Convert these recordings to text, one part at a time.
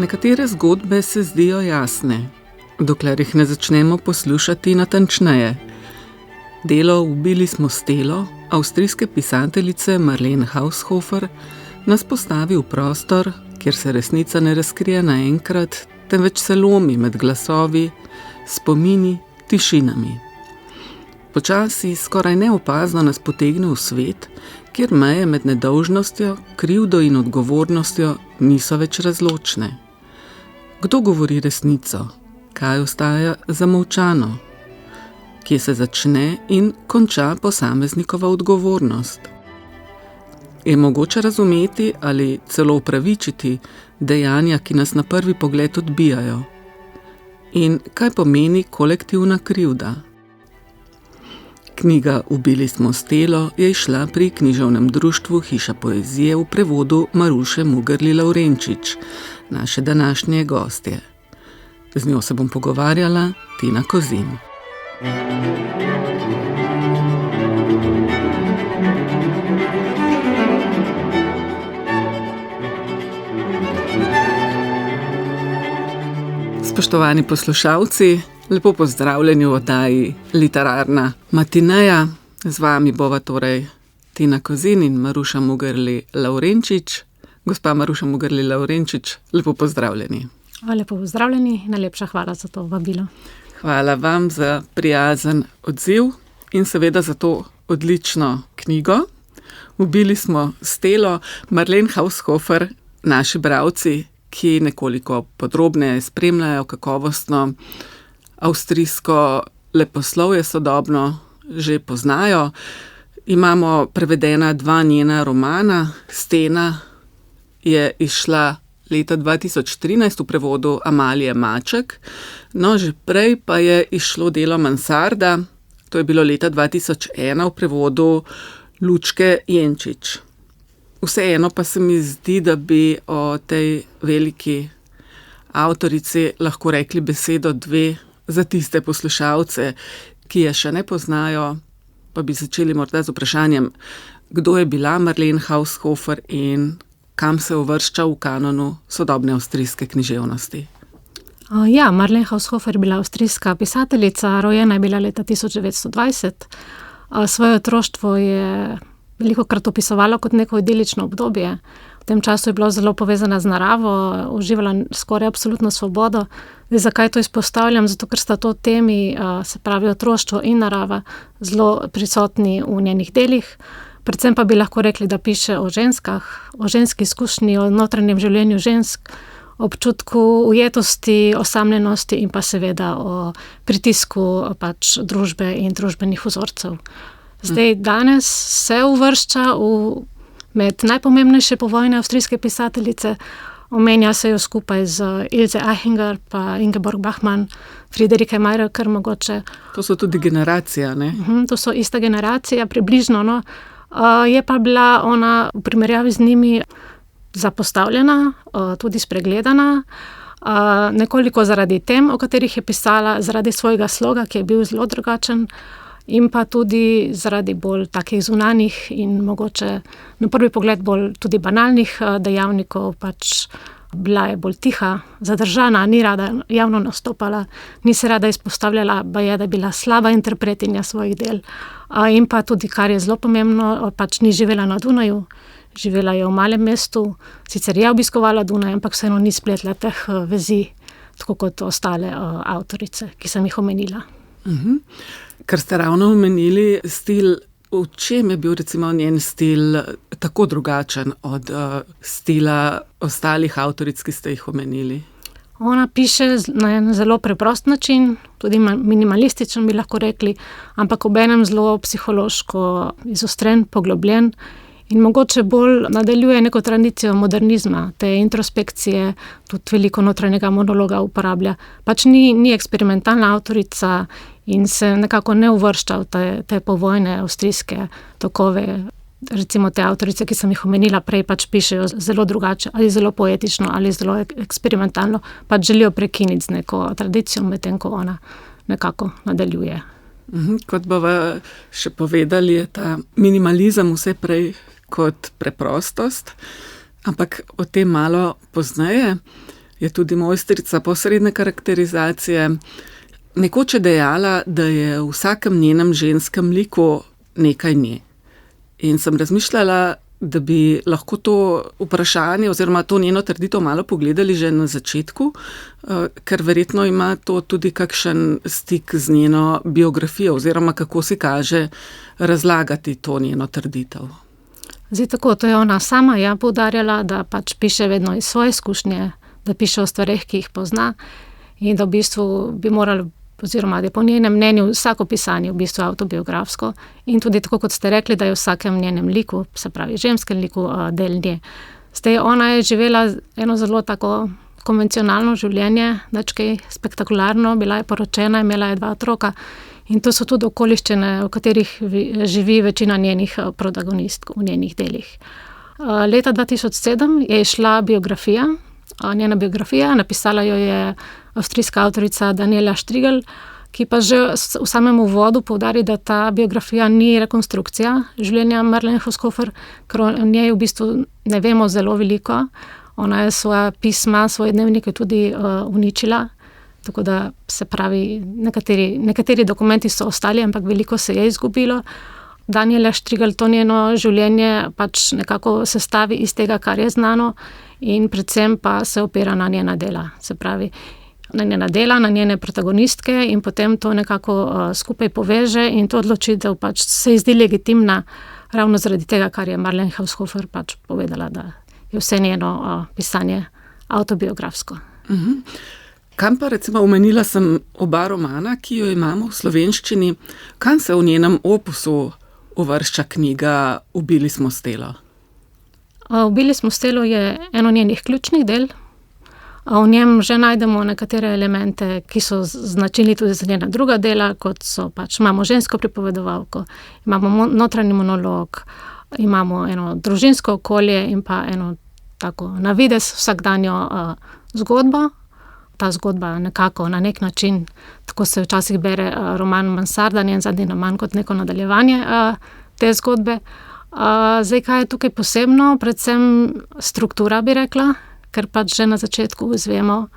Nekatere zgodbe se zdijo jasne, dokler jih ne začnemo poslušati natančneje. Delo Ubili smo Stelo avstrijske pisateljice Marlene Haushofer nas postavi v prostor, kjer se resnica ne razkrije naenkrat, temveč se lomi med glasovi, spomini, tišinami. Počasi, skoraj neopazno nas potegne v svet, kjer meje med nedolžnostjo, krivdo in odgovornostjo niso več razločne. Kdo govori resnico? Kaj ostaja zamolčano? Kje se začne in konča posameznikova odgovornost? Je mogoče razumeti ali celo upravičiti dejanja, ki nas na prvi pogled odbijajo? In kaj pomeni kolektivna krivda? Knjiga Ubili smo Stelo je izšla pri književnem društvu Hiša poezije v prevodu Maruše Mugerli Lavrenčič, naše današnje gostje. Z njo se bom pogovarjala Tina Kozin. Spoštovani poslušalci, lepo pozdravljeni v oddaji Literarna matineja. Z vami bova torej Tina Kozin in Maruša Mugerli Lavrenčič. Gospa Maruša Mugerli Lavrenčič, lepo pozdravljeni. Lepo pozdravljeni, najlepša hvala za to vabilo. Hvala vam za prijazen odziv in seveda za to odlično knjigo. Ubili smo Stelo. Marlene Haushofer, naši bralci, ki nekoliko podrobneje spremljajo kakovostno avstrijsko leposlovje sodobno, že poznajo. Imamo prevedena 2 njena romana. Stena je izšla leta 2013 v prevodu Amalije Maček. No, že prej pa je izšlo delo Mansarda, to je bilo leta 2001 v prevodu Lučke Jenčič. Vseeno pa se mi zdi, da bi o tej veliki avtorici lahko rekli besedo 2 za tiste poslušalce, ki je še ne poznajo, pa bi začeli morda z vprašanjem, kdo je bila Marlene Haushofer in kam se uvršča v kanonu sodobne avstrijske književnosti. Marlene Haushofer je bila avstrijska pisateljica, rojena je bila leta 1920. Svoje otroštvo je velikokrat opisovala kot neko idilično obdobje. V tem času je bila zelo povezana z naravo, uživala skoraj absolutno svobodo. Zakaj to izpostavljam? Zato, ker sta to temi, se pravi otroštvo in narava, zelo prisotni v njenih delih. Predvsem pa bi lahko rekli, da piše o ženskah, o ženski izkušnji, o notranjem življenju žensk, občutku ujetosti, osamljenosti in pa seveda o pritisku družbe in družbenih vzorcev. Zdaj, danes se uvršča med najpomembnejše povojne avstrijske pisateljice. Omenja se jo skupaj z Ilse Aichinger pa Ingeborg Bachmann, Friederike Mayröcker mogoče. To so tudi generacija, ne? To so ista generacija, približno, no. Je pa bila ona v primerjavi z njimi zapostavljena, tudi spregledana, nekoliko zaradi tem, o katerih je pisala, zaradi svojega sloga, ki je bil zelo drugačen, in pa tudi zaradi bolj takih zunanjih in mogoče na prvi pogled bolj tudi banalnih dejavnikov, bila je bolj tiha, zadržana, ni rada javno nastopala, ni se rada izpostavljala, da je bila slaba interpretinja svojih del. In pa tudi, kar je zelo pomembno, ni živela na Dunaju, živela je v malem mestu, sicer je obiskovala Dunaj, ampak vseeno ni spletla teh vezi, tako kot ostale avtorice, ki sem jih omenila. Ker ste ravno omenili stil, v čem je bil recimo njen stil tako drugačen od stila ostalih avtoric, ki ste jih omenili? Ona piše na en zelo preprost način, tudi minimalističen bi lahko rekli, ampak obenem zelo psihološko izostren, poglobljen in mogoče bolj nadaljuje neko tradicijo modernizma, te introspekcije, tudi veliko notranjega monologa uporablja. Ni eksperimentalna avtorica in se nekako ne uvršča v te povojne avstrijske tokove. Recimo te avtorice, ki sem jih omenila prej, pišejo zelo drugače, ali zelo poetično, ali zelo eksperimentalno, želijo prekiniti z neko tradicijo, medtem ko ona nekako nadaljuje. Kot bova še povedali, je ta minimalizem vse prej kot preprostost, ampak o tem malo pozneje. je tudi mojstrica posredne karakterizacije. Nekoč je dejala, da je v vsakem njenem ženskem liku nekaj nje. In sem razmišljala, da bi lahko to vprašanje oziroma to njeno trditev malo pogledali že na začetku, ker verjetno ima to tudi kakšen stik z njeno biografijo oziroma kako si kaže razlagati to njeno trditev. Zdaj tako, to je ona sama poudarjala, da pač piše vedno iz svoje izkušnje, da piše o stvareh, ki jih pozna in da v bistvu bi morali, oziroma da je po njenem mnenju vsako pisanje v bistvu avtobiografsko in tudi tako, kot ste rekli, da je v vsakem njenem liku, se pravi ženskem liku, del nje. Zdaj, ona je živela eno zelo tako konvencionalno življenje, nič kaj spektakularno, bila je poročena, imela je 2 otroka in to so tudi okoliščine, v katerih živi večina njenih protagonistk v njenih delih. Leta 2007 je izšla biografija, njena biografija, napisala jo je avstrijska avtorica Daniela Strigl, ki pa že v samem uvodu poudari, da ta biografija ni rekonstrukcija življenja Marlene Haushofer, ker o njej v bistvu ne vemo zelo veliko. Ona je svoja pisma, svoje dnevnike tudi uničila, tako da se pravi, nekateri dokumenti so ostali, ampak veliko se je izgubilo. Daniela Strigl to njeno življenje pač nekako sestavi iz tega, kar je znano in predvsem pa se opira na njena dela, se pravi na njena dela, na njene protagonistke in potem to nekako skupaj poveže in to odločitev pač se zdi legitimna ravno zaradi tega, kar je Marlene Haushofer pač povedala, da je vse njeno pisanje avtobiografsko. Kam pa recimo omenila sem oba romana, ki jo imamo v slovenščini, kam se v njenem opusu uvršča knjiga Ubili smo Stelo? Ubili smo Stelo je eno njenih ključnih del. V njem že najdemo nekatere elemente, ki so značilni tudi za njena druga dela, kot so pač imamo žensko pripovedovalko, imamo notranji monolog, imamo eno družinsko okolje in pa eno tako na videz vsakdanjo zgodbo. Ta zgodba nekako na nek način, tako se včasih bere roman Mansarda, njen zadnji roman, kot neko nadaljevanje te zgodbe. Zdaj, kaj je tukaj posebno? Predvsem struktura, bi rekla, ker pač že na začetku izvemo,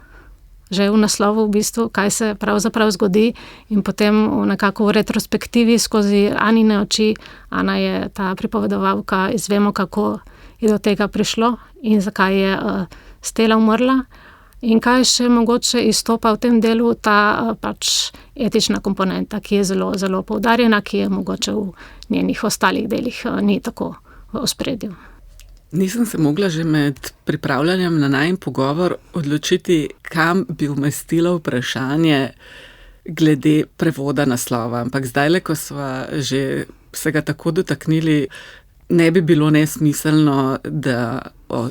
že v naslovu v bistvu, kaj se pravzaprav zgodi in potem nekako v retrospektivi skozi Anine oči, Ana je ta pripovedovalka, izvemo, kako je do tega prišlo in zakaj je Stela umrla. In kaj še mogoče izstopa v tem delu, ta pač etična komponenta, ki je zelo, zelo poudarjena, ki je mogoče v njenih ostalih delih ni tako v ospredju. Nisem se mogla že med pripravljanjem na najin pogovor odločiti, kam bi umestila vprašanje glede prevoda naslova. Ampak zdajle, ko sva že se ga tako dotaknili, ne bi bilo nesmiselno, da o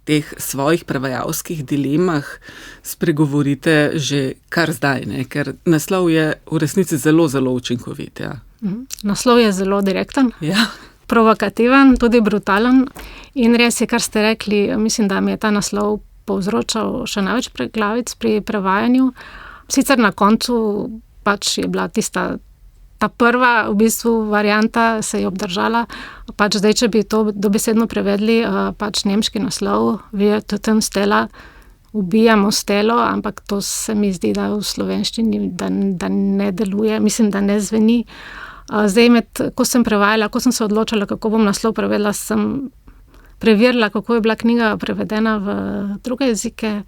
teh svojih prevajalskih dilemah spregovorite že kar zdaj, ne? Ker naslov je v resnici zelo, zelo učinkovit. Ja. Naslov je zelo direkten, ja. Provokativen, tudi brutalen in res je, kar ste rekli, mislim, da mi je ta naslov povzročal še največ preglavic pri prevajanju. Sicer na koncu pač je bila ta prva v bistvu varianta se je obdržala, pač zdaj, če bi to dobesedno prevedli, pač nemški naslov, Wir töten Stella, ubijamo Stelo, ampak to se mi zdi, da v slovenščini, da ne deluje, mislim, da ne zveni. Zdaj, ko sem prevajala, ko sem se odločala, kako bom naslov prevedla, sem preverila, kako je bila knjiga prevedena v druge jezike.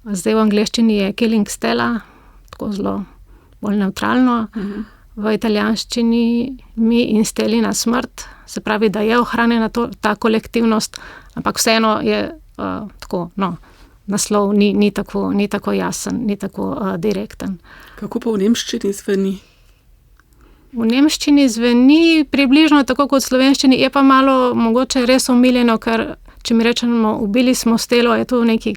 Zdaj v angleščini je Killing Stella, tako zelo bolj nevtralno. V italijanščini Mi in Stelina smrt, se pravi, da je ohranjena ta kolektivnost, ampak vseeno je tako, naslov ni tako jasen, ni tako direkten. Kako pa v nemščini zveni? V nemščini zveni približno tako kot v slovenščini, je pa malo mogoče res omiljeno, ker če mi rečemo ubili smo Stelo, je to neki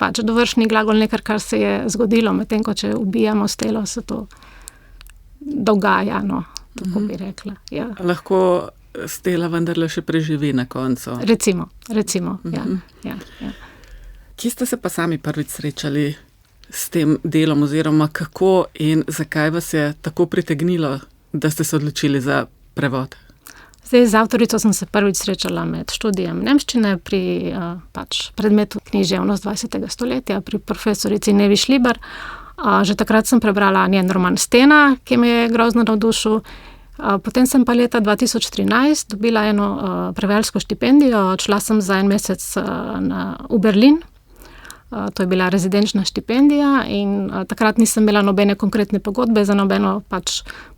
pač dovršni glagol, nekaj, kar se je zgodilo, medtem ko če ubijamo Stelo, se to dogaja, tako bi rekla. Ja. Lahko Stela vendarle še preživi na koncu. Recimo, ja. Kje ste se pa sami prvič srečali s tem delom oziroma kako in zakaj vas je tako pritegnilo, da ste se odločili za prevod? Zdaj, z avtorico sem se prvič srečala med študijem nemščine pri predmetu književnost 20. stoletja pri profesorici Nevi Šlibar. Že takrat sem prebrala njen roman Stena, ki me je grozno navdušil. Potem sem pa leta 2013 dobila eno prevajalsko štipendijo, odšla sem za en mesec v Berlin. To je bila rezidenčna štipendija in takrat nisem imela nobene konkretne pogodbe za nobeno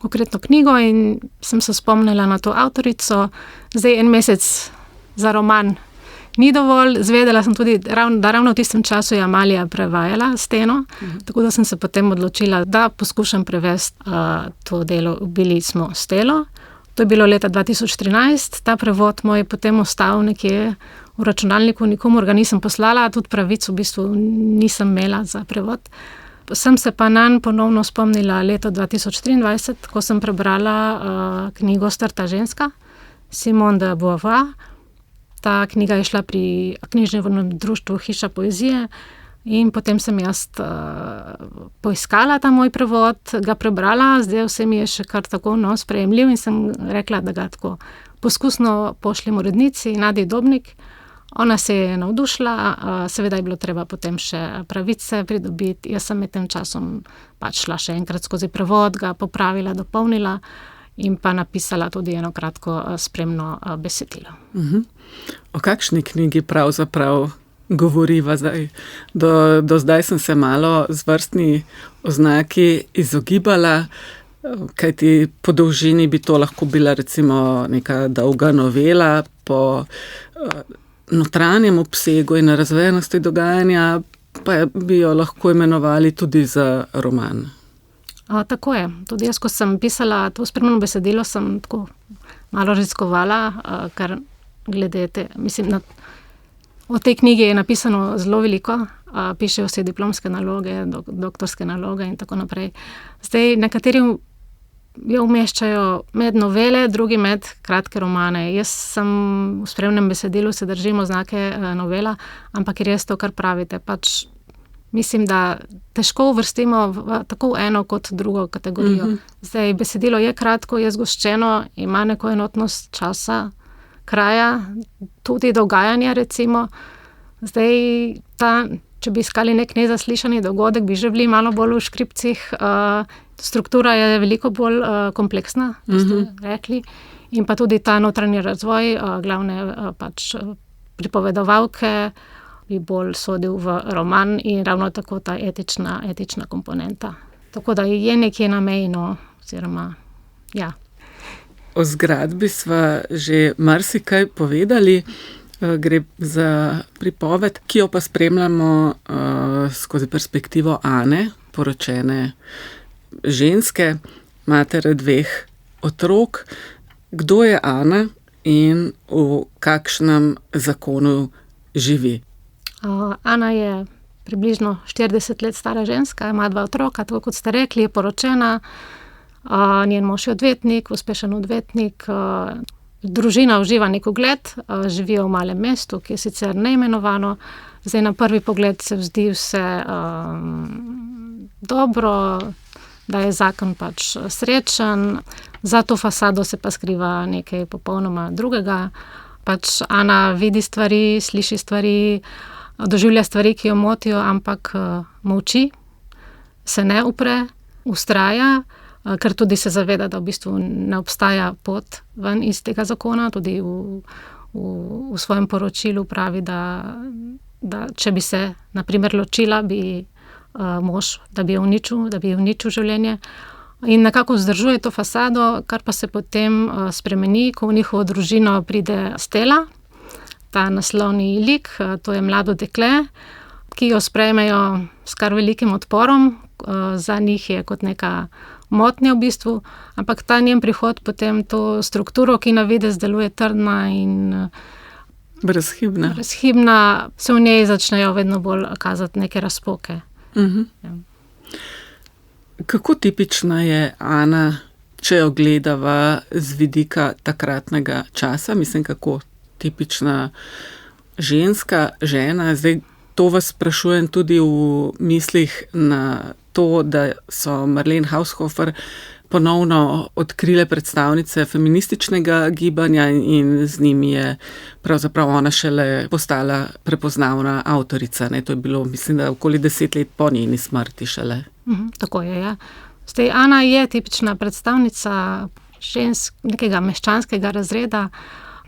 konkretno knjigo in sem se spomnila na to avtorico. Zdaj en mesec za roman ni dovolj. Zvedela sem tudi, da ravno v tistem času je Amalija prevajala Steno, tako da sem se potem odločila, da poskušam prevesti to delo Ubili smo Stelo. To je bilo leta 2013. Ta prevod moj je potem ostal nekje v računalniku, nikomur ga nisem poslala, tudi pravic v bistvu nisem imela za prevod. Sem se pa nanj ponovno spomnila leto 2023, ko sem prebrala knjigo Strta ženska, Simone de Beauvoir. Ta knjiga je šla pri književnem društvu Hiša poezije in potem sem jaz poiskala ta moj prevod, ga prebrala, zdaj se mi je še kar tako sprejemljiv in sem rekla, da ga tako poskusno pošljem urednici Nadi Dobnik. Ona se je navdušila, seveda je bilo treba potem še pravice pridobiti. Jaz sem med tem časom šla še enkrat skozi prevod, ga popravila, dopolnila in pa napisala tudi eno kratko spremno besedilo. O kakšni knjigi pravzaprav govoriva zdaj? Do zdaj sem se malo zvrstni oznaki izogibala, kajti po dolžini bi to lahko bila recimo neka dolga novela, po notranjem obsegu in razvejanosti dogajanja pa bi jo lahko imenovali tudi za roman. Tako je. Tudi jaz, ko sem pisala to spremno besedilo, sem tako malo raziskovala, ker glede o tej knjigi je napisano zelo veliko, pišejo se diplomske naloge, doktorske naloge in tako naprej. Zdaj, nekateri jo umeščajo med novele, drugi med kratke romane. Jaz sem v spremnem besedilu se držim oznake novela, ampak je res to, kar pravite. Mislim, da težko uvrstimo tako eno kot drugo kategorijo. Zdaj, besedilo je kratko, je zgoščeno, ima neko enotnost časa, kraja, tudi dogajanja recimo. Zdaj, če bi iskali nek nezaslišani dogodek, bi že bili malo bolj v škripcih. Struktura je veliko bolj kompleksna, ste rekli. In pa tudi ta notranji razvoj, glavne pripovedovalke bi bolj sodil v roman in ravno tako ta etična komponenta. Tako da je nekje na meji, oziroma, ja. O zgradbi sva že marsikaj povedali. Gre za pripoved, ki jo pa spremljamo skozi perspektivo Ane, poročene ženske, matere 2 otrok. Kdo je Ana in v kakšnem zakonu živi? Ana je približno 40 let stara ženska, ima 2 otroka, tako kot ste rekli, je poročena. Njen mož je odvetnik, uspešen odvetnik. Družina uživa nek ugled, živijo v malem mestu, ki je sicer neimenovano. Zdaj na prvi pogled se zdi vse dobro, da je zakon srečen, za to fasado se pa skriva nekaj popolnoma drugega. Ana vidi stvari, sliši stvari, doživlja stvari, ki jo motijo, ampak molči, se ne upre, vztraja, ker tudi se zaveda, da v bistvu ne obstaja pot ven iz tega zakona. Tudi v svojem poročilu pravi, da če bi se na primer ločila, bi mož, da bi jo uničil življenje. In nekako vzdržuje to fasado, kar pa se potem spremeni, ko v njihovo družino pride Stella, ta naslovni lik, to je mlado dekle, ki jo sprejmejo s kar velikim odporom. Za njih je kot neka motnja v bistvu, ampak ta njen prihod potem to strukturo, ki na videz deluje trdna in brezhibna, se v njej začnejo vedno bolj kazati neke razpoke. Ja. Kako tipična je Ana, če jo gledava z vidika takratnega časa? Mislim, kako tipična ženska, žena. Zdaj, to vas sprašujem tudi v mislih na to, da so Marlene Haushofer ponovno odkrile predstavnice feminističnega gibanja in z njimi je pravzaprav ona šele postala prepoznavna avtorica. Ne? To je bilo, mislim, da okoli 10 let po njeni smrti šele. Tako je, ja. Zdaj, Ana je tipična predstavnica žensk nekega meščanskega razreda.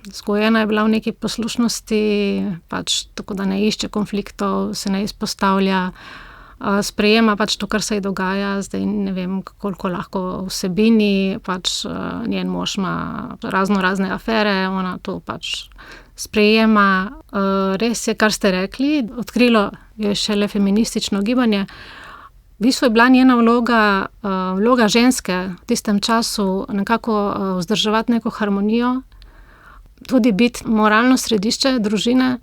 Vzgojena je bila v neki poslušnosti, pač tako, da ne išče konfliktov, se ne izpostavlja, sprejema pač to, kar se ji dogaja. Zdaj ne vem, koliko lahko vsebini, pač njen mož ima razne afere, ona to pač sprejema. Res je, kar ste rekli, odkrilo je šele feministično gibanje. V bistvu je bila njena vloga ženske v tistem času nekako vzdrževati neko harmonijo, tudi biti moralno središče družine,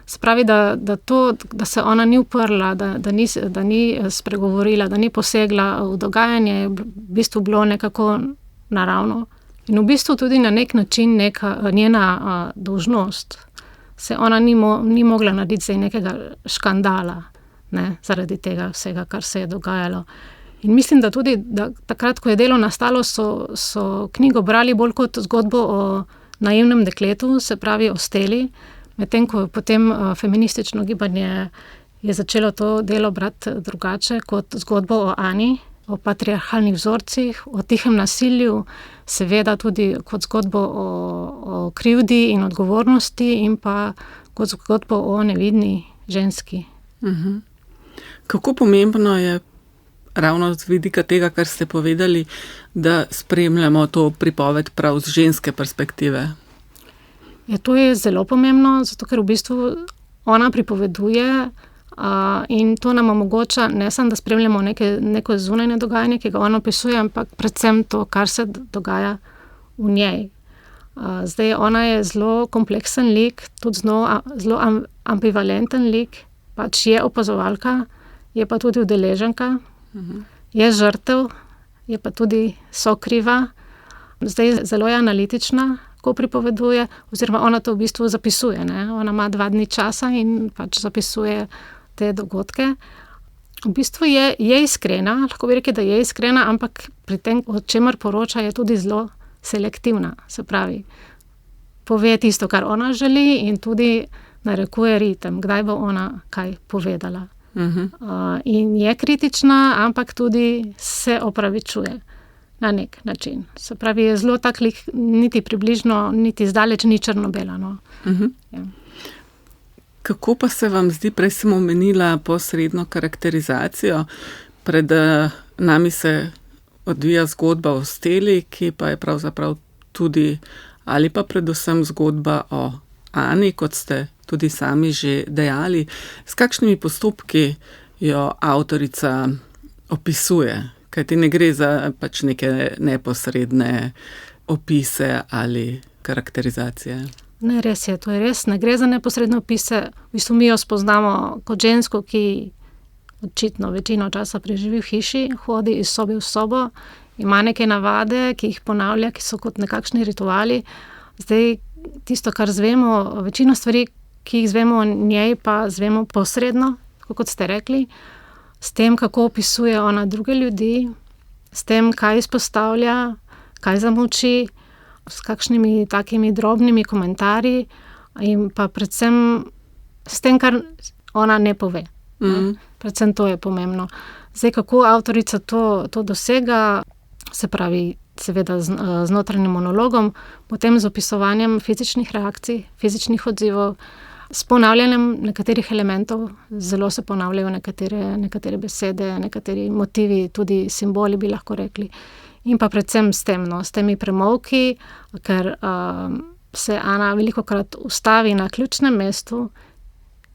se pravi, da se ona ni uprla, da ni spregovorila, da ni posegla v dogajanje, je v bistvu bilo nekako naravno. In v bistvu tudi na nek način njena dolžnost. Se ona ni mogla narediti zdaj nekega škandala, ne, zaradi tega vsega, kar se je dogajalo. In mislim, da tudi takrat, ko je Delo nastalo, so knjigo brali bolj kot zgodbo o naivnem dekletu, se pravi o Steli, medtem ko potem feministično gibanje je začelo to Delo brati drugače kot zgodbo o Ani, o patriarhalnih vzorcih, o tihem nasilju, seveda tudi kot zgodbo o krivdi in odgovornosti in pa kot zgodbo o nevidni ženski. Kako pomembno je ravno z vidika tega, kar ste povedali, da spremljamo to pripoved prav z ženske perspektive? To je zelo pomembno, zato ker v bistvu ona pripoveduje in to nam omogoča ne samo, da spremljamo neko zunanje dogajanje, ki ga ona opisuje, ampak predvsem to, kar se dogaja v njej. Zdaj, ona je zelo kompleksen lik, tudi zelo ambivalenten lik, pač je opazovalka, je pa tudi udeleženka, je žrtev, je pa tudi sokriva. Zdaj, zelo je analitična, ko pripoveduje, oziroma ona to v bistvu zapisuje, ne? Ona ima 2 dni časa in pač zapisuje te dogodke. V bistvu je iskrena, lahko bi rekli, da je iskrena, ampak pri tem, o čemer poroča, je tudi zelo selektivna. Se pravi, pove tisto, kar ona želi in tudi narekuje ritem, kdaj bo ona kaj povedala. In je kritična, ampak tudi se opravičuje na nek način. Se pravi, je zelo tak lik, niti približno, niti zdaleč ni črno-bela. No. Ja. Kako pa se vam zdi, prej sem omenila posredno karakterizacijo, pred nami se odvija zgodba o Steli, ki pa je pravzaprav tudi ali pa predvsem zgodba o Ani, kot ste tudi sami že dejali. S kakšnimi postopki jo avtorica opisuje? Kajti ne gre za pač neke neposredne opise ali karakterizacije. Ne, res je, to je res. Ne gre za neposredne opise. V bistvu mi jo spoznamo kot žensko, ki očitno večino časa preživi v hiši, hodi iz sobe v sobo, ima neke navade, ki jih ponavlja, ki so kot nekakšni rituali. Zdaj, tisto, kar zvemo, večino stvari, ki jih zvemo o njej, pa zvemo posredno, kot ste rekli, s tem, kako opisuje ona druge ljudi, s tem, kaj izpostavlja, kaj zamolči, s kakšnimi takimi drobnimi komentarji in pa predvsem s tem, kar ona ne pove. Predvsem to je pomembno. Zdaj, kako avtorica to dosega, se pravi, seveda z notranjim monologom, potem z opisovanjem fizičnih reakcij, fizičnih odzivov, s ponavljanjem nekaterih elementov, zelo se ponavljajo nekatere besede, nekateri motivi, tudi simboli bi lahko rekli. In pa predvsem s temi premolki, ker se Ana velikokrat ustavi na ključnem mestu,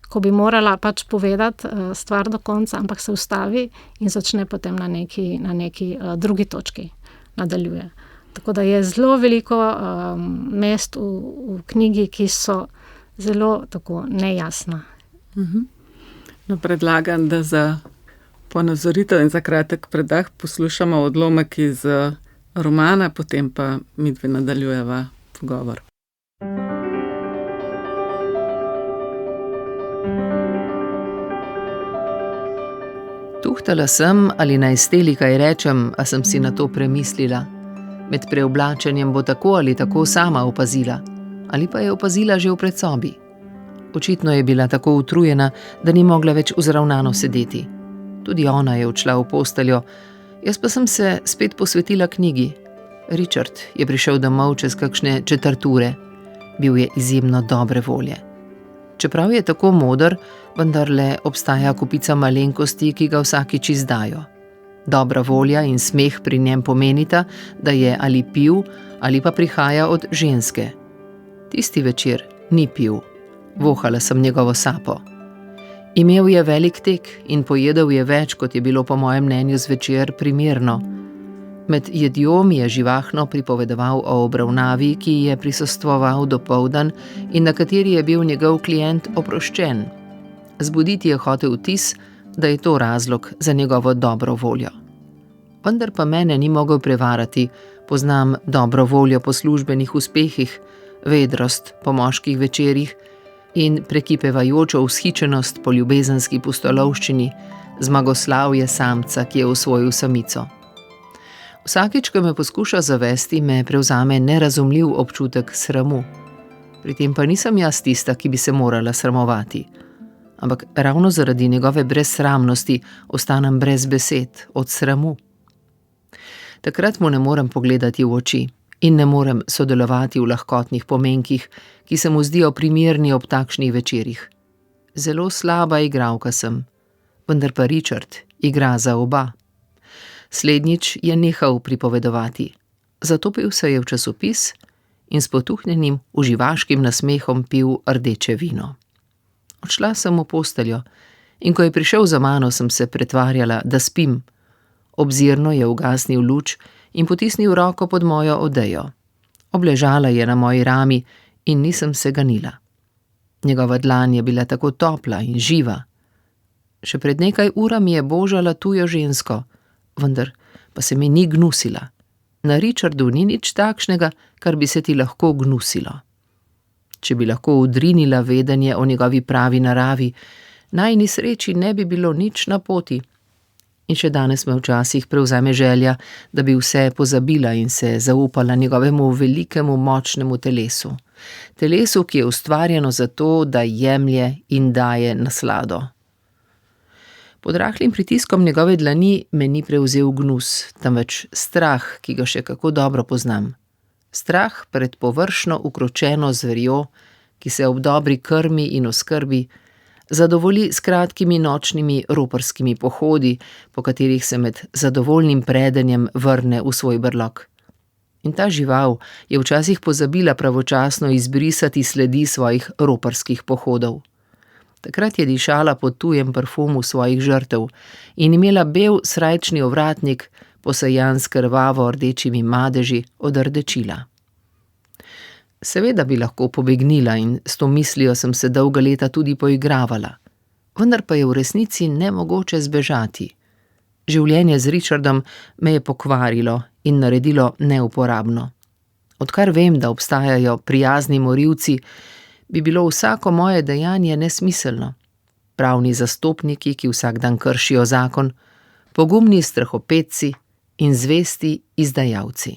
ko bi morala pač povedati stvar do konca, ampak se ustavi in začne potem na neki drugi točki nadaljuje. Tako da je zelo veliko mest v knjigi, ki so zelo tako nejasna. No, predlagam, da za ponazoritev in za kratek predah poslušamo odlomek iz romana, potem pa midve nadaljujeva pogovor. Tuhtala sem, ali naj Steli kaj rečem, a sem si na to premislila. Med preoblačenjem bo tako ali tako sama opazila, ali pa je opazila že v predsobi. Očitno je bila tako utrujena, da ni mogla več vzravnano sedeti. Tudi ona je odšla v posteljo, jaz pa sem se spet posvetila knjigi. Richard je prišel domov čez kakšne 1/4. Bil je izjemno dobre volje. Čeprav je tako moder, vendarle obstaja kupica malenkosti, ki ga vsakič izdajo. Dobra volja in smeh pri njem pomenita, da je ali pil, ali pa prihaja od ženske. Tisti večer ni pil. Vohala sem njegovo sapo. Imel je velik tek in pojedel je več, kot je bilo po mojem mnenju zvečer primerno. Med jedjo mi je živahno pripovedoval o obravnavi, ki je prisostvoval dopoldan in na kateri je bil njegov klient oproščen. Zbuditi je hotel vtis, da je to razlog za njegovo dobro voljo. Vendar pa mene ni mogel prevarati, poznam dobro voljo po službenih uspehih, vedrost po moških večerih in prekipevajočo vzhičenost po ljubezenski pustolovščini, zmagoslavje samca, ki je osvojil samico. Vsakič, ko me poskuša zavesti, me prevzame nerazumljiv občutek sramu. Pri tem pa nisem jaz tista, ki bi se morala sramovati. Ampak ravno zaradi njegove brezsramnosti ostanem brez besed od sramu. Takrat mu ne morem pogledati v oči in ne morem sodelovati v lahkotnih pomenkih, ki se mu zdijo primerni ob takšnih večerih. Zelo slaba igralka sem, vendar pa Richard igra za oba. Slednjič je nehal pripovedovati, zatopil se je v časopis in s potuhnjenim uživaškim nasmehom pil rdeče vino. Odšla sem v posteljo in ko je prišel za mano, sem se pretvarjala, da spim. Obzirno je ugasnil luč in potisnil roko pod mojo odejo. Obležala je na moji rami in nisem se ganila. Njegova dlan je bila tako topla in živa. Še pred nekaj urami je božala tujo žensko, vendar pa se mi ni gnusila. Na Richardu ni nič takšnega, kar bi se ti lahko gnusilo. Če bi lahko udrinila vedenje o njegovi pravi naravi, najini sreči ne bi bilo nič na poti. In še danes me včasih prevzame želja, da bi vse pozabila in se zaupala njegovemu velikemu, močnemu telesu. Telesu, ki je ustvarjeno zato, da jemlje in daje naslado. Pod rahlim pritiskom njegove dlani me ni prevzel gnus, temveč strah, ki ga še kako dobro poznam. Strah pred površno ukročeno zverjo, ki se ob dobri krmi in oskrbi zadovolji s kratkimi nočnimi roparskimi pohodi, po katerih se med zadovoljnim predenjem vrne v svoj brlog. In ta žival je včasih pozabila pravočasno izbrisati sledi svojih roparskih pohodov. Takrat je dišala po tujem parfumu svojih žrtev in imela bel srajčni ovratnik, posejan s krvavo rdečimi madeži od rdečila. Seveda bi lahko pobegnila in s to mislijo sem se dolga leta tudi poigravala, vendar pa je v resnici nemogoče zbežati. Življenje z Richardom me je pokvarilo in naredilo neuporabno. Odkar vem, da obstajajo prijazni morilci, bi bilo vsako moje dejanje nesmiselno. Pravni zastopniki, ki vsak dan kršijo zakon, pogumni strahopetci in zvesti izdajalci.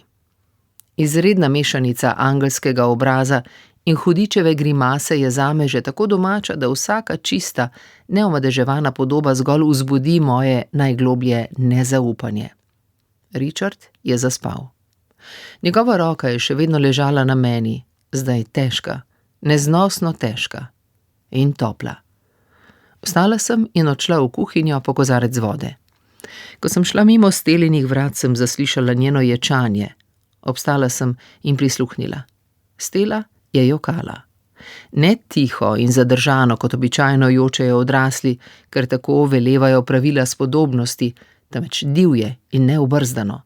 Izredna mešanica angelskega obraza in hudičeve grimase je zame že tako domača, da vsaka čista, neomadeževana podoba zgolj vzbudi moje najgloblje nezaupanje. Richard je zaspal. Njegova roka je še vedno ležala na meni, zdaj težka, neznosno težka in topla. Vstala sem in odšla v kuhinjo po kozarec vode. Ko sem šla mimo Stelinih vrat, sem zaslišala njeno ječanje. Obstala sem in prisluhnila. Stela je jokala. Ne tiho in zadržano, kot običajno jočejo odrasli, ker tako velevajo pravila spodobnosti, temveč divje in neobrzdano.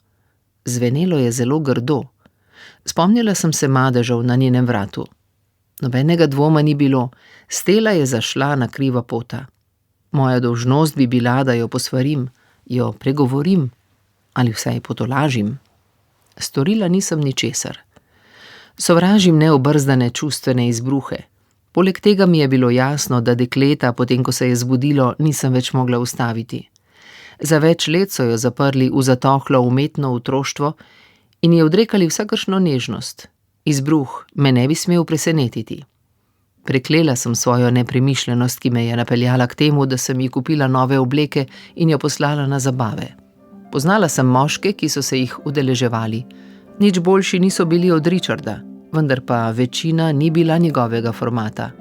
Zvenelo je zelo grdo. Spomnila sem se madežev na njenem vratu. Nobenega dvoma ni bilo, Stela je zašla na kriva pota. Moja dolžnost bi bila, da jo posvarim, jo pregovorim ali vsaj potolažim. Storila nisem ničesar. Sovražim neobrzdane čustvene izbruhe. Poleg tega mi je bilo jasno, da dekleta, potem ko se je zbudilo, nisem več mogla ustaviti. Za več let so jo zaprli v zatohlo umetno otroštvo in ji odrekali vsakršno nežnost. Izbruh me ne bi smel presenetiti. Preklela sem svojo nepremišljenost, ki me je napeljala k temu, da sem ji kupila nove obleke in jo poslala na zabave. Poznala sem moške, ki so se jih udeleževali. Nič boljši niso bili od Richarda, vendar pa večina ni bila njegovega formata.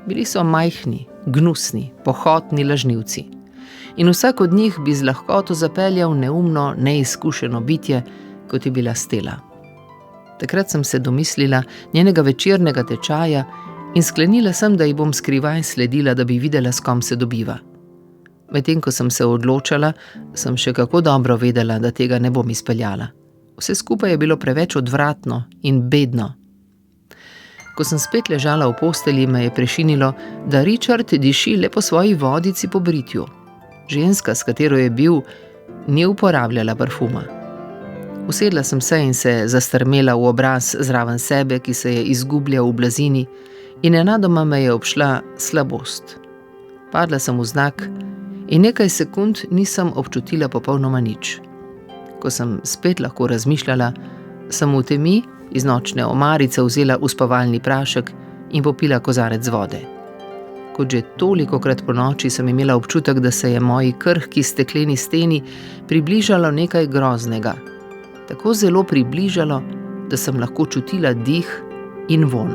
Bili so majhni, gnusni, pohotni lažnivci. In vsak od njih bi z lahkoto zapeljal neumno, neizkušeno bitje, kot je bila Stella. Takrat sem se domislila njenega večernega tečaja in sklenila sem, da ji bom skrivaj sledila, da bi videla, s kom se dobiva. Medtem ko sem se odločala, sem še kako dobro vedela, da tega ne bom izpeljala. Vse skupaj je bilo preveč odvratno in bedno. Ko sem spet ležala v postelji, me je prešinilo, da Richard diši le po svoji vodici po britju. Ženska, s katero je bil, ni uporabljala parfuma. Usedla sem se in se zastrmela v obraz zraven sebe, ki se je izgubljal v blazini, in nenadoma me je obšla slabost. Padla sem v znak in nekaj sekund nisem občutila popolnoma nič. Ko sem spet lahko razmišljala, sem v temi iz nočne omarice vzela uspavalni prašek in popila kozarec vode. Kot že tolikokrat po noči sem imela občutek, da se je moji krhki stekleni steni približalo nekaj groznega. Tako zelo približalo, da sem lahko čutila dih in vonj.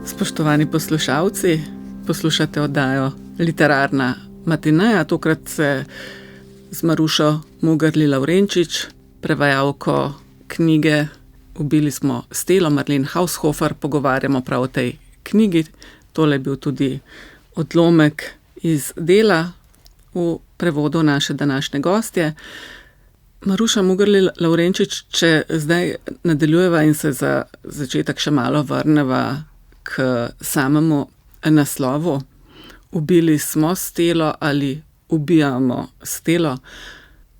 Spoštovani poslušalci, poslušate oddajo Literarna matineja, tokrat se z Marušo Mugarli Lavrenčič, prevajalko knjige Ubili smo Stello Marlene Haushofer, pogovarjamo prav o tej knjigi. Tole je bil tudi odlomek iz dela v prevodu naše današnje gostje. Maruša Mugarli Lavrenčič, če zdaj nadaljujeva in se za začetek še malo vrneva k samemu naslovu. Ubili smo Stello ali ubijamo Stello.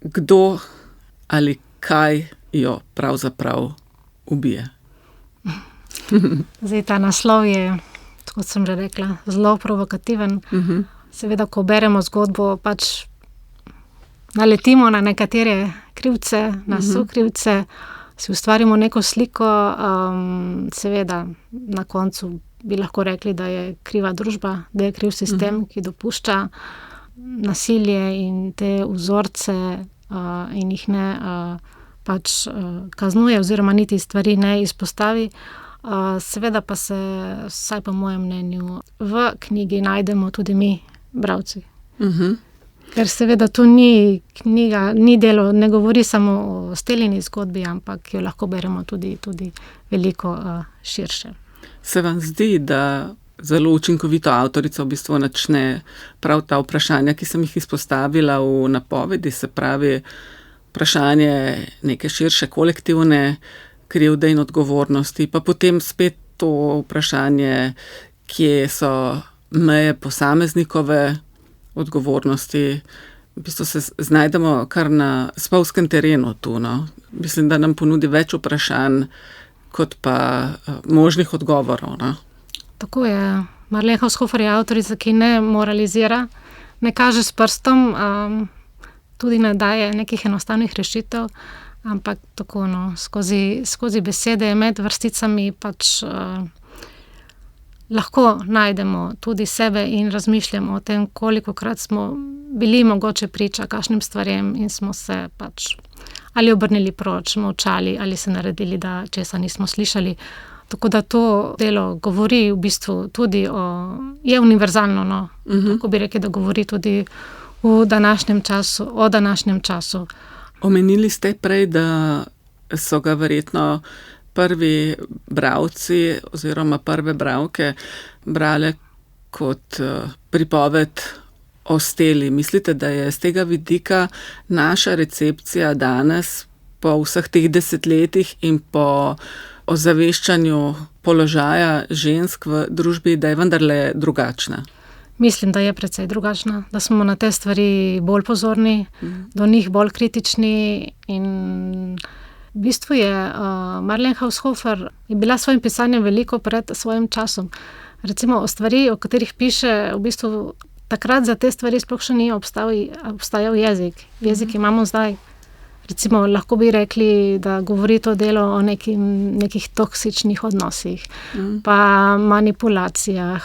Kdo ali kaj jo pravzaprav ubije? Zdaj, ta naslov je, kot sem že rekla, zelo provokativen. Seveda, ko beremo zgodbo, pač naletimo na nekatere krivce, na sokrivce, si ustvarimo neko sliko, seveda na koncu bi lahko rekli, da je kriva družba, da je kriv sistem, ki dopušča nasilje in te vzorce in jih ne pač kaznuje oziroma niti stvari ne izpostavi. Seveda pa se, vsaj po mojem mnenju, v knjigi najdemo tudi mi, bralci. Ker seveda to ni knjiga, ni delo, ne govori samo o Stellini zgodbi, ampak jo lahko beremo tudi veliko širše. Se vam zdi, da zelo učinkovito avtorica v bistvu načne prav ta vprašanja, ki sem jih izpostavila v napovedi, se pravi vprašanje neke širše kolektivne krivde in odgovornosti, pa potem spet to vprašanje, kje so meje posameznikove odgovornosti. V bistvu se znajdemo kar na spolzkem terenu tu, no. Mislim, da nam ponudi več vprašanj, kot pa možnih odgovorov, no. Tako je. Marlene Haushofer je avtorica, ki ne moralizira, ne kaže s prstom, tudi ne daje nekih enostavnih rešitev, ampak tako, no, skozi besede med vrsticami pač lahko najdemo tudi sebe in razmišljamo o tem, kolikokrat smo bili mogoče priča kakšnim stvarem in smo se pač ali obrnili proč, molčali ali se naredili, da česa nismo slišali. Tako da to delo govori v bistvu tudi je univerzalno, no. Tako bi rekli, da govori tudi o današnjem času. Omenili ste prej, da so ga verjetno prvi bralci oziroma prve bralke brale kot pripoved o Stelli. Mislite, da je z tega vidika naša recepcija danes po vseh teh desetletjih in po ozaveščanju položaja žensk v družbi, da je vendarle drugačna? Mislim, da je precej drugačna, da smo na te stvari bolj pozorni, do njih bolj kritični in v bistvu je Marlene Haushofer je bila s svojim pisanjem veliko pred svojim časom. Recimo o stvari, o katerih piše, v bistvu takrat za te stvari sploh še ni obstajal jezik. Jezik imamo zdaj. Recimo, lahko bi rekli, da govori to delo o nekih toksičnih odnosih, pa manipulacijah.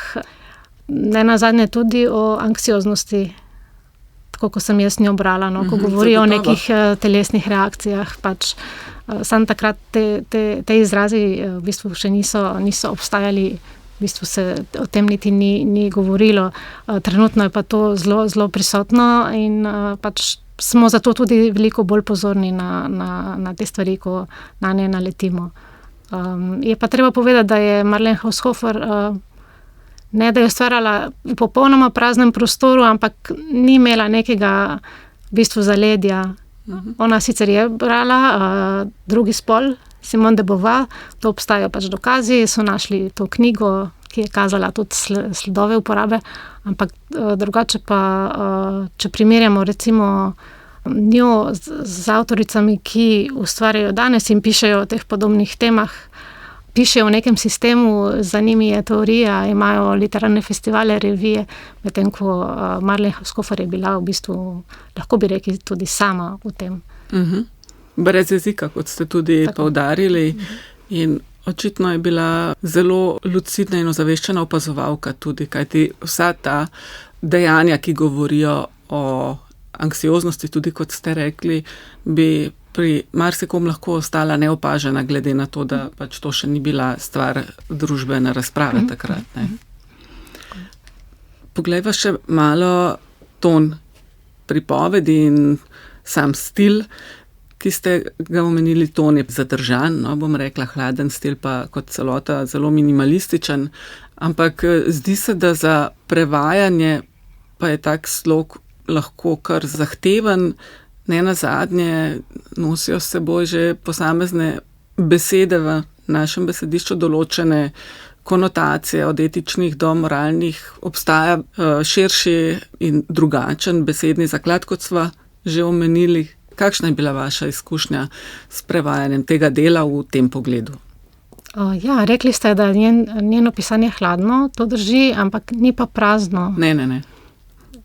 Nenazadnje tudi o anksioznosti, tako kot sem jaz njo brala, no, ko govori o nekih telesnih reakcijah, pač samo takrat te izrazi v bistvu še niso obstajali, v bistvu se o tem niti ni govorilo. Trenutno je pa to zelo, zelo prisotno in pač smo zato tudi veliko bolj pozorni na te stvari, ko na nje naletimo. Je pa treba povedati, da je Marlene Haushofer ne da je ustvarjala v popolnoma praznem prostoru, ampak ni imela nekega v bistvu zaledja. Ona sicer je brala drugi spol, Simone de Beauvoir, to obstajajo pač dokazi, so našli to knjigo, ki je kazala tudi sledove uporabe, ampak drugače pa, če primerjamo recimo njo z avtoricami, ki ustvarjajo danes in pišejo o teh podobnih temah, pišejo v nekem sistemu, za njimi je teorija, imajo literarne festivale, revije, medtem ko Marlene Haushofer je bila v bistvu, lahko bi rekli, tudi sama v tem. Brez jezika, kot ste tudi poudarili, in očitno je bila zelo lucidna in ozaveščena opazovalka tudi, kajti vsa ta dejanja, ki govorijo o anksioznosti, tudi kot ste rekli, bi pri marsikom lahko ostala neopažena, glede na to, da pač to še ni bila stvar družbene razprave takrat. Ne. Poglejva še malo ton pripovedi in sam stil, ki ste ga omenili, ton je zadržan, no, bom rekla, hladen stil pa kot celota zelo minimalističen, ampak zdi se, da za prevajanje pa je tak slog lahko kar zahteven, ne nazadnje nosijo s seboj že posamezne besede v našem besedišču, določene konotacije od etičnih do moralnih, obstaja širši in drugačen besedni zaklad, kot sva že omenili. Kakšna je bila vaša izkušnja s prevajanjem tega dela v tem pogledu? Ja, rekli ste, da je njeno pisanje hladno, to drži, ampak ni pa prazno. Ne.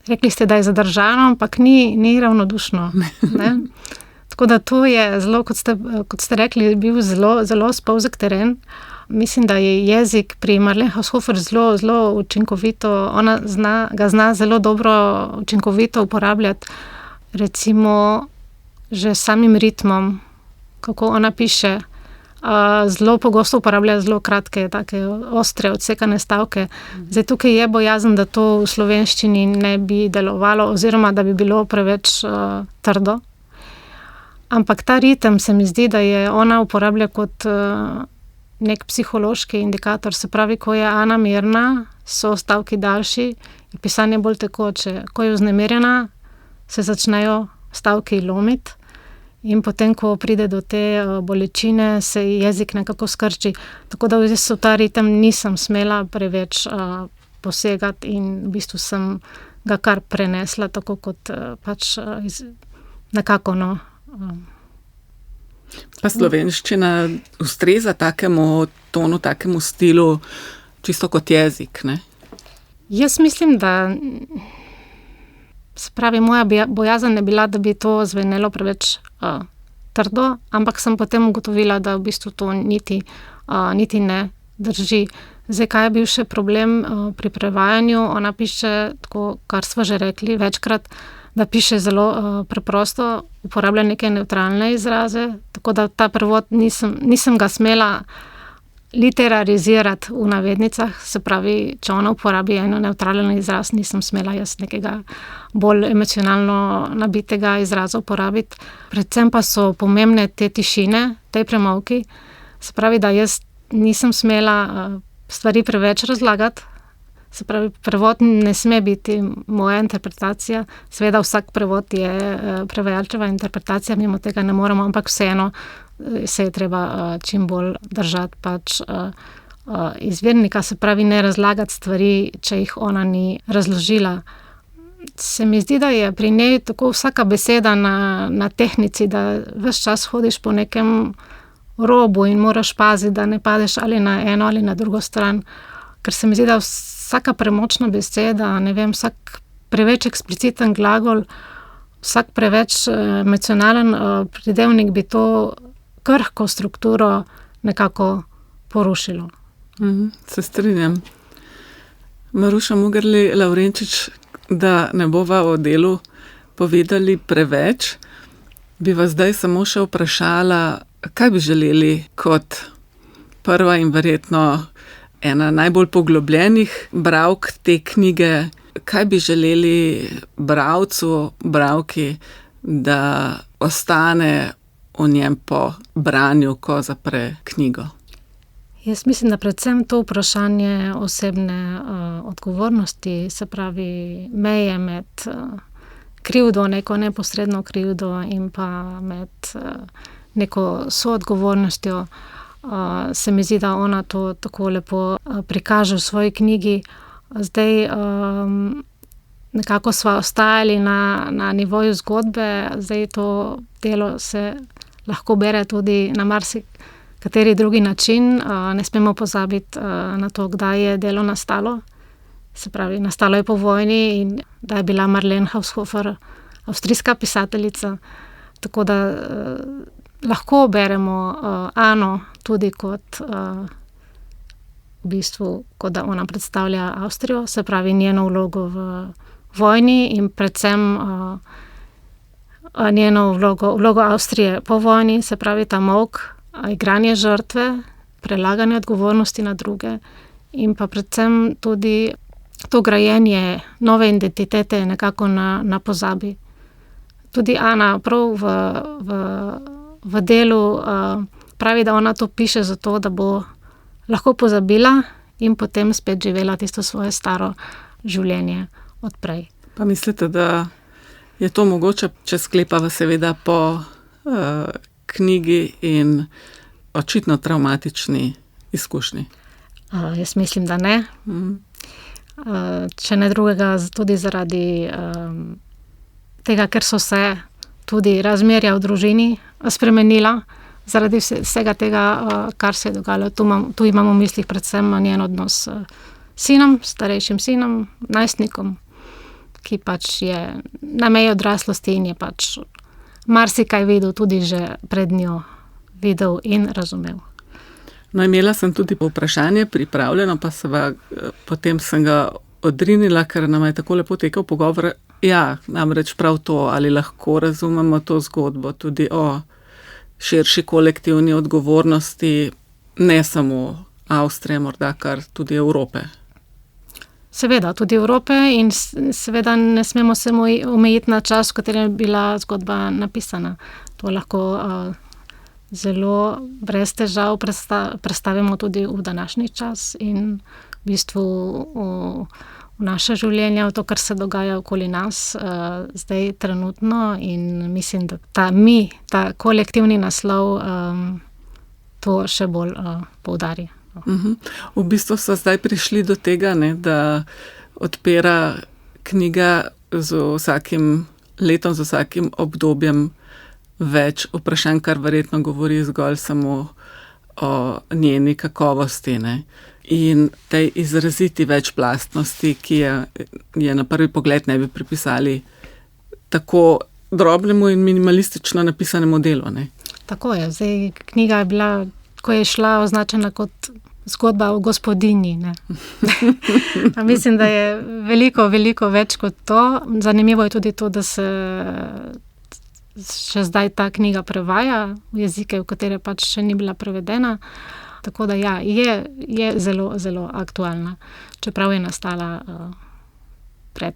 Rekli ste, da je zadržano, ampak ni ravnodušno. Ne? Tako da to je zelo, kot ste rekli, bil zelo, zelo spolzek teren. Mislim, da je jezik pri Marlene Haushofer zelo, zelo učinkovito, ona ga zna zelo dobro učinkovito uporabljati, recimo že samim ritmom, kako ona piše. Zelo pogosto uporablja zelo kratke, take ostre, odsekane stavke. Zdaj tukaj je bojazen, da to v slovenščini ne bi delovalo oziroma da bi bilo preveč trdo. Ampak ta ritem se mi zdi, da je ona uporablja kot nek psihološki indikator. Se pravi, ko je Ana mirna, so stavki daljši, je pisanje bolj tekoče. Ko je vznemirjena, se začnejo stavki lomiti. In potem, ko pride do te bolečine, se jezik nekako skrči. Tako da v ta ritem nisem smela preveč posegati in v bistvu sem ga kar prenesla, tako kot pač nekako, no. Pa slovenščina ustreza takemu tonu, takemu stilu, čisto kot jezik, ne? Jaz mislim, da se pravi, moja bojazen je bila, da bi to zvenelo preveč trdo, ampak sem potem ugotovila, da v bistvu to niti ne drži. Zdaj, kaj je bil še problem pri prevajanju? Ona piše, tako, kar sva že rekli večkrat, da piše zelo preprosto, uporablja neke nevtralne izraze, tako da ta prevod nisem ga smela literarizirati v navednicah, se pravi, če ona uporabi eno nevtralen izraz, nisem smela jaz nekega bolj emocionalno nabitega izraza uporabiti. Predvsem pa so pomembne te tišine, te premolki, se pravi, da jaz nisem smela stvari preveč razlagati, se pravi, prevod ne sme biti moja interpretacija, seveda vsak prevod je prevajalčeva interpretacija, mimo tega ne moremo, ampak vseeno se je treba čim bolj držati pač izvirnika, se pravi ne razlagati stvari, če jih ona ni razložila. Se mi zdi, da je pri njej tako vsaka beseda na tehnici, da ves čas hodiš po nekem robu in moraš paziti, da ne padeš ali na eno ali na drugo stran. Ker se mi zdi, da vsaka premočna beseda, ne vem, vsak preveč ekspliciten glagol, vsak preveč emocionalen pridevnik bi to krhko strukturo nekako porušilo. Se strinjam. Maruša Mugerli Lavrenčič, da ne bova o delu povedali preveč, bi vas zdaj samo še vprašala, kaj bi želeli kot prva in verjetno ena najbolj poglobljenih bralk te knjige, kaj bi želeli bralcu, bralki, da ostane v njem po branju, ko zapre knjigo? Jaz mislim, da predvsem to vprašanje osebne odgovornosti, se pravi meje med krivdo, neko neposredno krivdo in pa med neko soodgovornostjo. Se mi zdi, da ona to tako lepo prikaže v svoji knjigi. Zdaj nekako sva ostajali na nivoju zgodbe, zdaj to delo se lahko bere tudi na kateri drugi način. Ne smemo pozabiti na to, kdaj je delo nastalo. Se pravi, nastalo je po vojni in da je bila Marlene Haushofer avstrijska pisateljica. Tako da lahko beremo Ano tudi kot v bistvu, kot da ona predstavlja Avstrijo, se pravi njeno vlogo v vojni in predvsem njeno vlogo Avstrije po vojni, se pravi ta molk, igranje žrtve, prelaganje odgovornosti na druge in pa predvsem tudi to grajenje nove identitete nekako na pozabi. Tudi Ana prav v delu pravi, da ona to piše zato, da bo lahko pozabila in potem spet živela tisto svoje staro življenje odprej. Pa mislite, da je to mogoče, če sklepava seveda po knjigi in očitno travmatični izkušnji? Jaz mislim, da ne. Če ne drugega, tudi zaradi tega, ker so se tudi razmerja v družini spremenila, zaradi vsega tega, kar se je dogajalo. Tu imamo v mislih predvsem njen odnos s sinom, starejšim sinom, najstnikom, ki pač je na meji odraslosti in je pač marsikaj videl, tudi že pred njo videl in razumel. No, imela sem tudi vprašanje pripravljeno, pa potem sem ga odrinila, ker nam je tako lepo tekel pogovor. Ja, namreč prav to, ali lahko razumemo to zgodbo tudi o širši kolektivni odgovornosti, ne samo Avstrije, morda kar tudi Evrope. Seveda, tudi Evrope in seveda ne smemo se omejiti na čas, v katerem je bila zgodba napisana. To lahko zelo brez težav prestavimo tudi v današnji čas in v bistvu v naše življenje, v to, kar se dogaja okoli nas zdaj trenutno, in mislim, da ta kolektivni naslov to še bolj poudari. V bistvu so zdaj prišli do tega, ne, da odpira knjiga z vsakim letom, z vsakim obdobjem več vprašanj, kar verjetno govori zgolj samo o njeni kakovosti, ne. In tej izraziti večplastnosti, ki je na prvi pogled ne bi pripisali tako drobnemu in minimalistično napisanemu delu, ne. Tako je. Zdaj, knjiga je bila, ko je šla, označena kot zgodba o gospodinji, ne. Mislim, da je veliko več kot to. Zanimivo je tudi to, da se še zdaj ta knjiga prevaja v jezike, v katere pač še ni bila prevedena. Tako da ja, je zelo, zelo aktualna, čeprav je nastala pred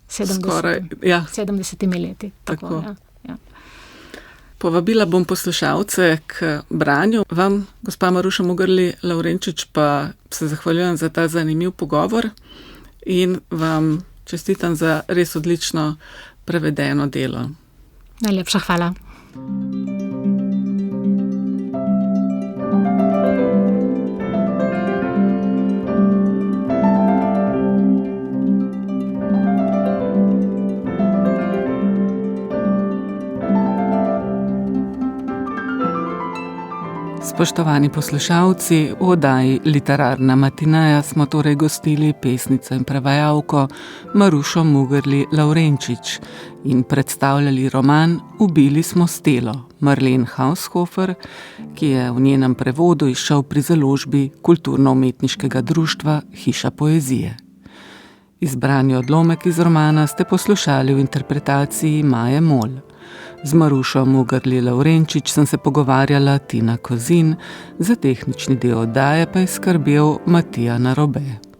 70 leti. Tako. Ja. Povabila bom poslušalce k branju. Vam, gospa Maruša Mugerli Lavrenčič, pa se zahvaljujem za ta zanimiv pogovor in vam čestitam za res odlično prevedeno delo. Najlepša hvala. Spoštovani poslušalci, v oddaji Literarna matineja smo torej gostili pesnico in prevajalko Marušo Mugerli Lavrenčič in predstavljali roman Ubili smo Stelo, Marlene Haushofer, ki je v njenem prevodu izšel pri založbi Kulturno-umetniškega društva Hiša poezije. Izbrani odlomek iz romana ste poslušali v interpretaciji Maje Mol. Z Marušo Mugerli Lavrenčič sem se pogovarjala Tina Kozin, za tehnični del oddaje pa je skrbel Matija Narobe.